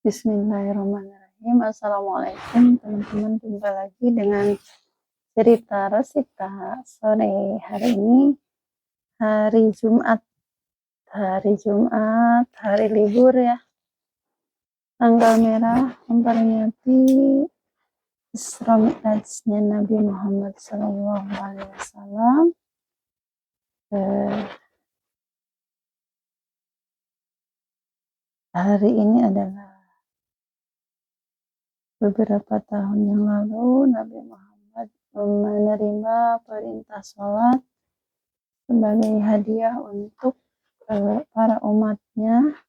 Bismillahirrahmanirrahim. Assalamualaikum teman-teman, jumpa lagi dengan cerita Rosita sore hari ini, hari Jumat, hari libur ya, tanggal merah memperingati Isra Mi'rajnya Nabi Muhammad SAW. Hari ini adalah beberapa tahun yang lalu Nabi Muhammad menerima perintah sholat sebagai hadiah untuk para umatnya,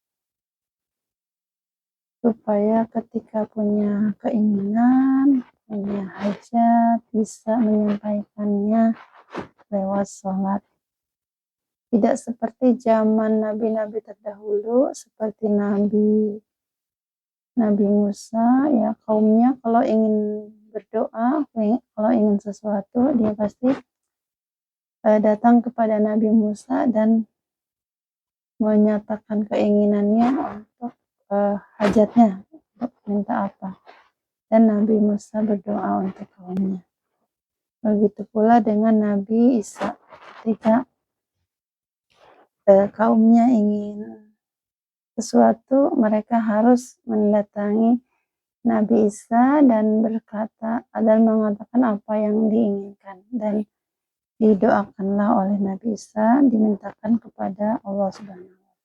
supaya ketika punya keinginan, punya hajat, bisa menyampaikannya lewat sholat. Tidak seperti zaman nabi-nabi terdahulu, seperti Nabi Musa, ya kaumnya kalau ingin berdoa, kalau ingin sesuatu, dia pasti datang kepada Nabi Musa dan menyatakan keinginannya untuk hajatnya, untuk minta apa, dan Nabi Musa berdoa untuk kaumnya. Begitu pula dengan Nabi Isa, ketika kaumnya ingin sesuatu, mereka harus mendatangi Nabi Isa dan berkata dan mengatakan apa yang diinginkan, dan didoakanlah oleh Nabi Isa, dimintakan kepada Allah Subhanahu wa Ta'ala.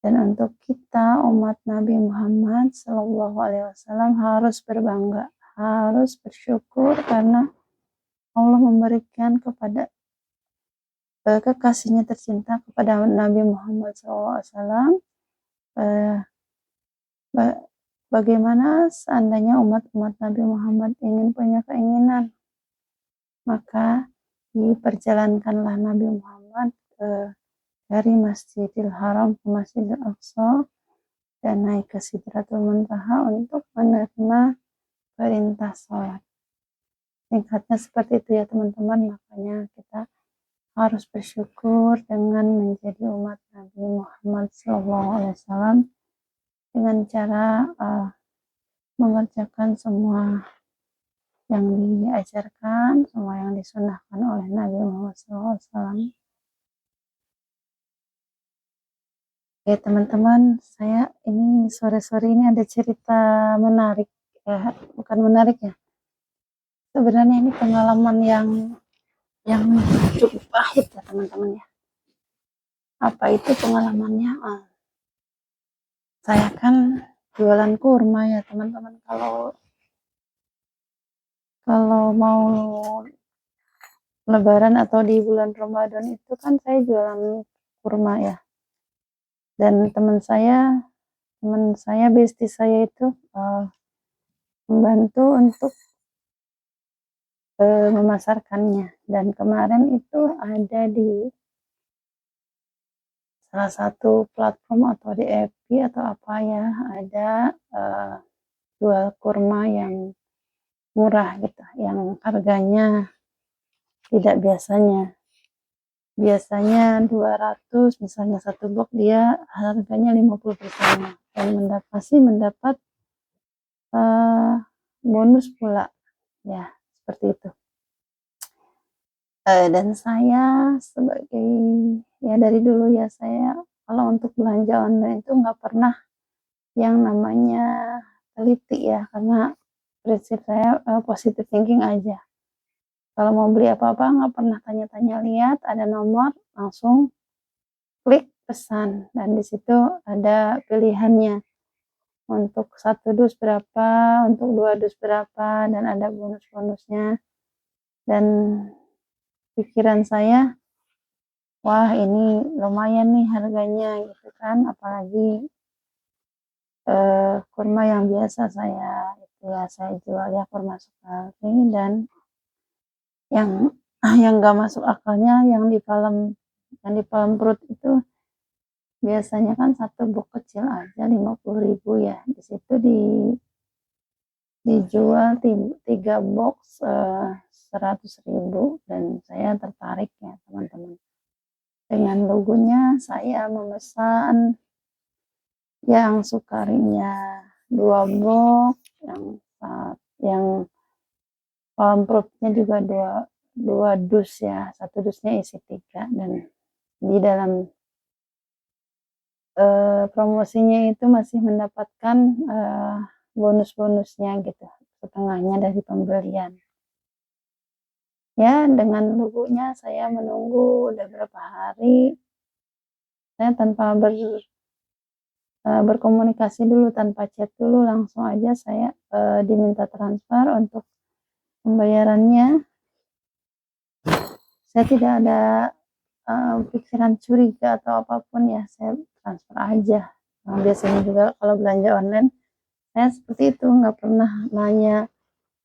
Dan untuk kita umat Nabi Muhammad SAW harus berbangga, harus bersyukur karena Allah memberikan kepada kekasihnya tercinta, kepada Nabi Muhammad SAW. Bagaimana seandainya umat-umat Nabi Muhammad ingin punya keinginan, maka diperjalankanlah Nabi Muhammad dari Masjidil Haram ke Masjidil Aqsa dan naik ke Sidratul Muntaha untuk menerima perintah sholat. Singkatnya seperti itu ya teman-teman, makanya kita harus bersyukur dengan menjadi umat Nabi Muhammad SAW dengan cara mengerjakan semua yang diajarkan, semua yang disunahkan oleh Nabi Muhammad SAW. Oke teman-teman, saya ini sore-sore ini ada cerita menarik, bukan menarik ya, sebenarnya ini pengalaman yang cukup pahit ya teman-teman ya. Apa itu pengalamannya? Saya kan jualan kurma ya teman-teman. Kalau mau Lebaran atau di bulan Ramadan itu kan saya jualan kurma ya. Dan teman saya, bestie saya itu membantu untuk memasarkannya. Dan kemarin itu ada di salah satu platform atau di FB atau apa ya, ada jual kurma yang murah gitu, yang harganya tidak biasanya 200, misalnya satu box, dia harganya 50%, dan mendapat bonus pula ya, seperti itu. Dan saya sebagai ya dari dulu ya, saya kalau untuk belanja online itu nggak pernah yang namanya teliti ya, karena prinsip saya positive thinking aja. Kalau mau beli apa-apa nggak pernah tanya-tanya, lihat ada nomor langsung klik pesan, dan di situ ada pilihannya untuk 1 dus berapa, untuk 2 dus berapa, dan ada bonus-bonusnya. Dan pikiran saya, wah ini lumayan nih harganya gitu kan, apalagi kurma yang biasa saya jual ya, kurma sekali, dan yang nggak masuk akalnya, yang di palem perut itu biasanya kan satu box kecil aja 50.000 ya, di situ dijual 3 box 100.000, dan saya tertarik ya teman-teman. Dengan logonya saya memesan, yang sukarinya 2 box, yang proof-nya juga 2 dus ya, 1 dusnya isi 3, dan di dalam promosinya itu masih mendapatkan bonus-bonusnya gitu, setengahnya dari pembelian. Ya, dengan lugunya saya menunggu udah berapa hari, saya tanpa berkomunikasi dulu, tanpa chat dulu, langsung aja saya diminta transfer untuk pembayarannya. Saya tidak ada pikiran curiga atau apapun ya, saya transfer aja. Nah, biasanya juga kalau belanja online saya seperti itu, nggak pernah nanya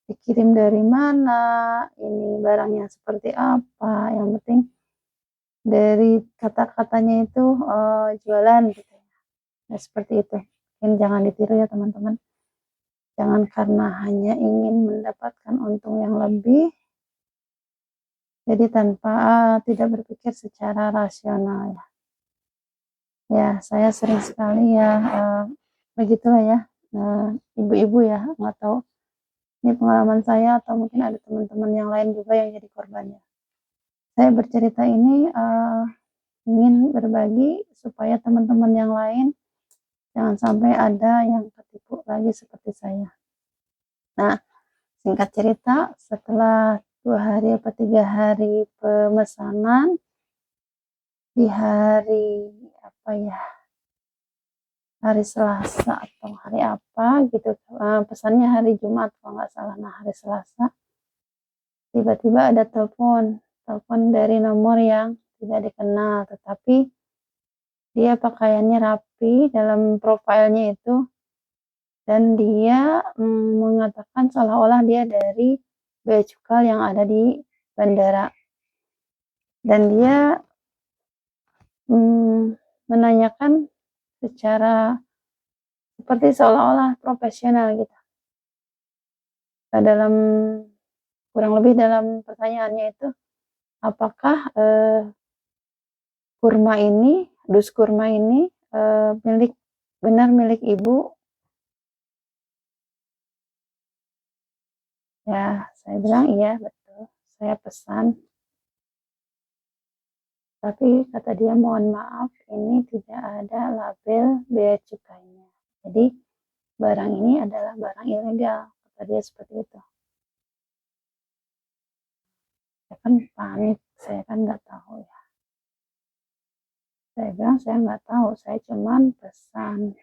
dikirim dari mana, ini barangnya seperti apa, yang penting dari kata-katanya itu jualan gitu ya. Nah, seperti itu. Mungkin jangan ditiru ya teman-teman. Jangan karena hanya ingin mendapatkan untung yang lebih, jadi tanpa tidak berpikir secara rasional ya. Ya, saya sering sekali ya begitulah ya, ibu-ibu ya, nggak tahu ini pengalaman saya atau mungkin ada teman-teman yang lain juga yang jadi korbannya. Saya bercerita ini ingin berbagi supaya teman-teman yang lain jangan sampai ada yang ketipu lagi seperti saya. Nah, singkat cerita, setelah 2 hari atau 3 hari pemesanan, di hari apa ya, hari Selasa atau hari apa gitu, pesannya hari Jumat kalau nggak salah. Nah, hari Selasa tiba-tiba ada telepon dari nomor yang tidak dikenal, tetapi dia pakaiannya rapi dalam profilnya itu, dan dia mengatakan seolah-olah dia dari bea cukai yang ada di bandara, dan dia menanyakan secara seperti seolah-olah profesional gitu. Dalam kurang lebih dalam pertanyaannya itu, apakah dus kurma ini benar milik ibu? Ya, saya bilang iya betul, saya pesan. Tapi kata dia, mohon maaf, ini tidak ada label bea cukainya. Jadi barang ini adalah barang ilegal, kata dia seperti itu. Saya kan panik, saya kan nggak tahu ya. Saya bilang saya nggak tahu, saya cuman pesan.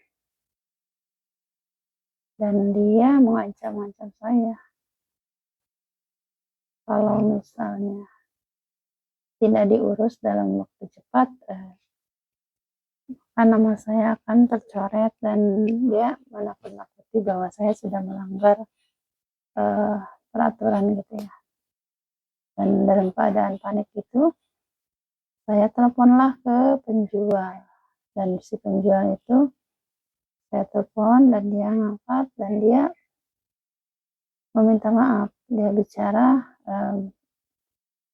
Dan dia mengancam-ancam saya, kalau misalnya tidak diurus dalam waktu cepat, nama saya akan tercoret, dan dia menakut-nakuti bahwa saya sudah melanggar peraturan gitu ya. Dan dalam keadaan panik itu, saya teleponlah ke penjual, dan si penjual itu saya telepon dan dia ngangkat, dan dia meminta maaf. Dia bicara,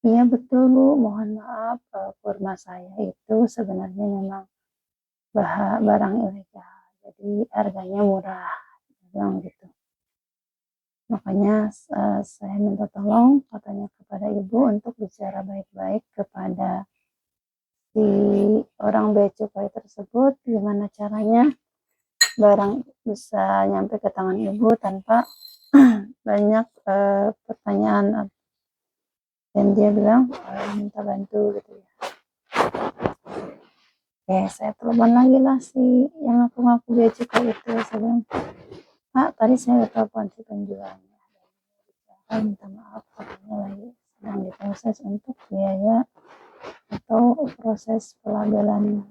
iya betul Bu, mohon maaf, kurma saya itu sebenarnya memang barang ilegal, jadi harganya murah, dia bilang gitu. Makanya saya minta tolong katanya kepada ibu untuk bicara baik-baik kepada si orang bea cukai tersebut, gimana caranya barang bisa nyampe ke tangan ibu tanpa banyak pertanyaan. Dan dia bilang minta bantu gitu ya. Saya telepon lagi lah si yang ngaku-ngaku bea cukai itu. Saya bilang, Pak, tadi saya udah telepon si penjualnya, saya minta maaf, katanya lagi sedang diproses untuk biaya atau proses pelabelan,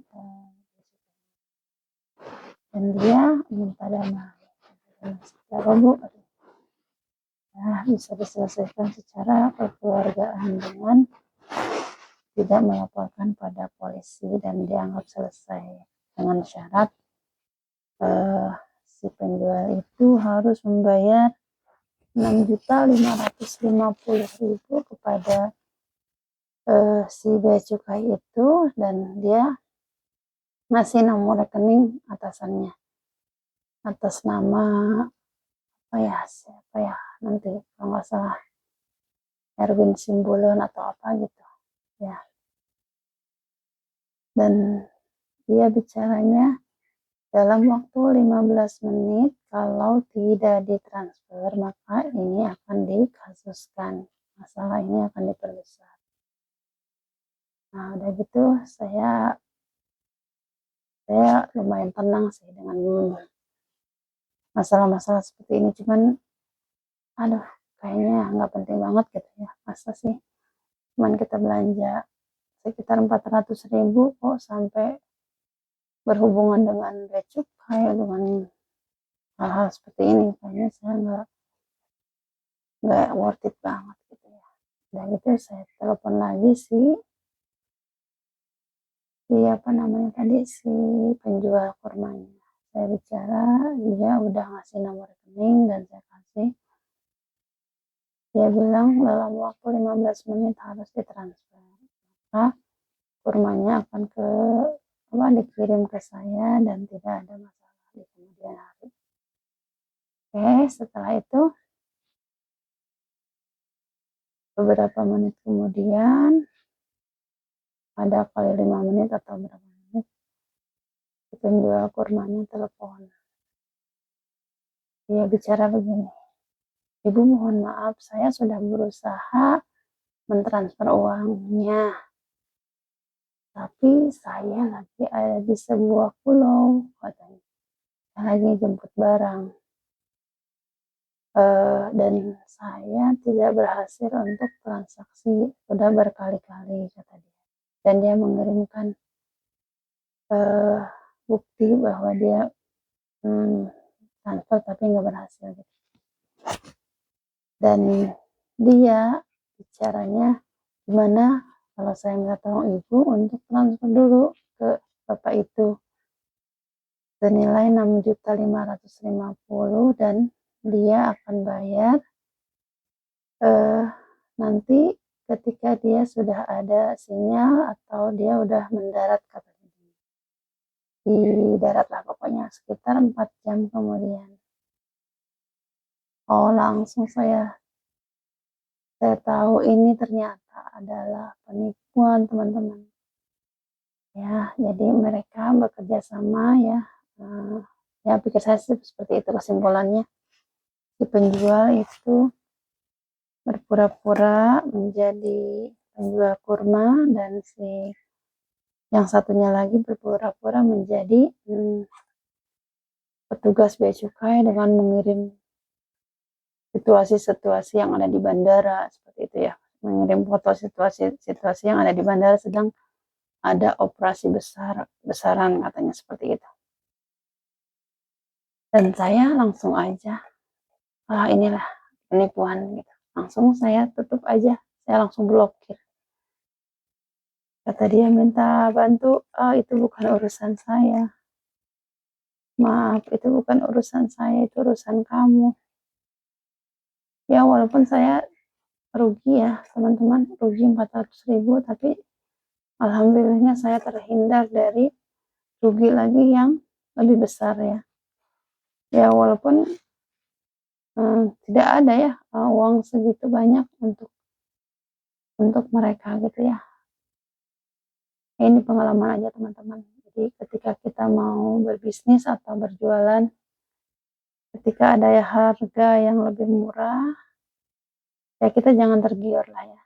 dan dia minta dana secara Bu, bisa diselesaikan secara kekeluargaan dengan tidak melaporkan pada polisi, dan dianggap selesai dengan syarat si penjual itu harus membayar 6.550.000 kepada si bea cukai itu, dan dia ngasih nomor rekening atasannya atas nama siapa ya, nanti kalau nggak salah Erwin Simbolon atau apa gitu ya. Dan dia bicaranya dalam waktu 15 menit kalau tidak ditransfer maka ini akan dikasuskan, masalah ini akan diperbesar. Nah udah gitu saya lumayan tenang sih dengan masalah-masalah seperti ini, cuman aduh kayaknya nggak penting banget gitu ya, masa sih cuman kita belanja sekitar 400.000 kok sampai berhubungan dengan bea cukai, dengan hal-hal seperti ini. Kayaknya saya nggak worth it banget gitu ya. Dan itu saya telepon lagi si apa namanya tadi, si penjual kurmanya. Saya bicara, dia udah ngasih nomor rekening dan saya kasih. Dia bilang dalam waktu 15 menit harus ditransfer. Maka kurmanya akan dikirim ke saya dan tidak ada masalah di kemudian hari. Oke, setelah itu beberapa menit kemudian, ada kali 5 menit atau berapa menit, penjual kurmanya telepon. Dia bicara begini, "Ibu mohon maaf, saya sudah berusaha mentransfer uangnya, tapi saya lagi ada di sebuah pulau," katanya. "Saya lagi jemput barang. Dan saya tidak berhasil untuk transaksi, sudah berkali-kali," kata dia. Dan dia mengirimkan bukti bahwa dia transfer tapi nggak berhasil gitu. Dan dia bicaranya, "Gimana kalau saya minta tolong ibu untuk transfer dulu ke bapak itu senilai 6.550.000 dan dia akan bayar nanti ketika dia sudah ada sinyal atau dia udah mendarat," katanya. Di darat lah pokoknya, sekitar 4 jam kemudian. Oh langsung saya tahu ini ternyata adalah penipuan, teman-teman. Ya, jadi mereka bekerja sama ya. Ya pikir saya seperti itu kesimpulannya. Si penjual itu berpura-pura menjadi penjual kurma dan si yang satunya lagi berpura-pura menjadi petugas bea cukai dengan mengirim situasi-situasi yang ada di bandara seperti itu ya, mengirim foto situasi yang ada di bandara sedang ada operasi besaran katanya seperti itu. Dan saya langsung aja, inilah penipuan gitu. Langsung saya tutup aja, saya langsung blokir. Kata dia minta bantu, itu bukan urusan saya. Maaf, itu bukan urusan saya, itu urusan kamu. Ya walaupun saya rugi ya teman-teman, rugi 400.000, tapi alhamdulillahnya saya terhindar dari rugi lagi yang lebih besar ya. Ya walaupun tidak ada ya uang segitu banyak untuk mereka gitu ya. Ini pengalaman aja teman-teman. Jadi ketika kita mau berbisnis atau berjualan, ketika ada harga yang lebih murah, ya kita jangan tergiur lah ya.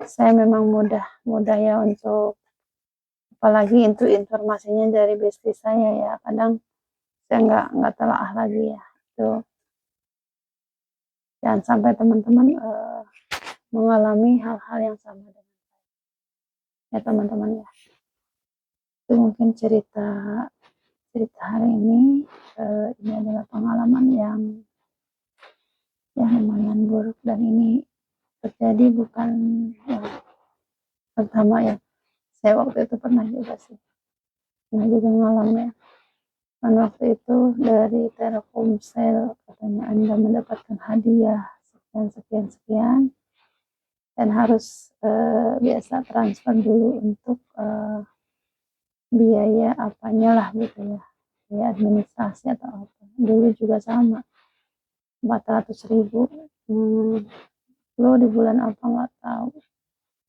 Saya memang mudah ya untuk, apalagi itu informasinya dari bisnis saya ya, kadang saya nggak telaah lagi ya. Itu jangan sampai teman-teman mengalami hal-hal yang sama dengan ya teman-teman ya. Itu mungkin cerita hari ini. Ini adalah pengalaman yang lumayan buruk dan ini terjadi bukan yang pertama ya. Saya waktu itu pernah juga mengalami. Dan waktu itu dari Telkomsel katanya Anda mendapatkan hadiah sekian dan harus biasa transfer dulu untuk biaya apanya lah gitu ya, biaya administrasi atau apa. Dulu juga sama, 400.000. Lo di bulan apa nggak tahu.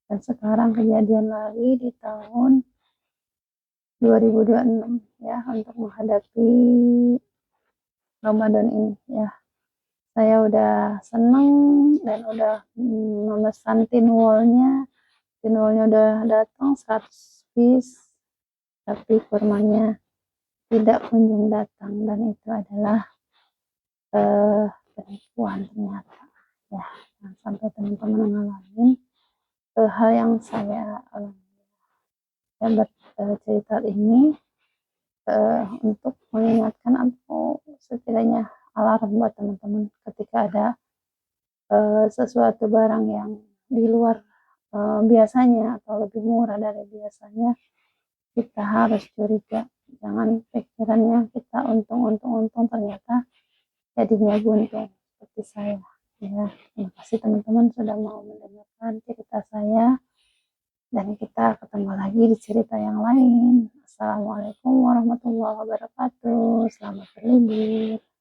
Dan sekarang kejadian lagi di tahun 2026 ya, untuk menghadapi Ramadan ini ya. Saya udah seneng dan udah memesan tinwolnya udah datang 100 piece, tapi kurmanya tidak kunjung datang, dan itu adalah penipuan ternyata ya. Sampai teman-teman ngalamin hal yang saya alami. Saya bercerita ini untuk mengingatkan atau setidaknya alarm buat teman-teman ketika ada sesuatu barang yang di luar biasanya atau lebih murah dari biasanya, kita harus curiga. Jangan pikirannya kita untung ternyata jadinya buntung seperti saya ya. Terima kasih teman-teman sudah mau mendengarkan cerita saya, dan kita ketemu lagi di cerita yang lain. Assalamualaikum warahmatullahi wabarakatuh. Selamat berlibur.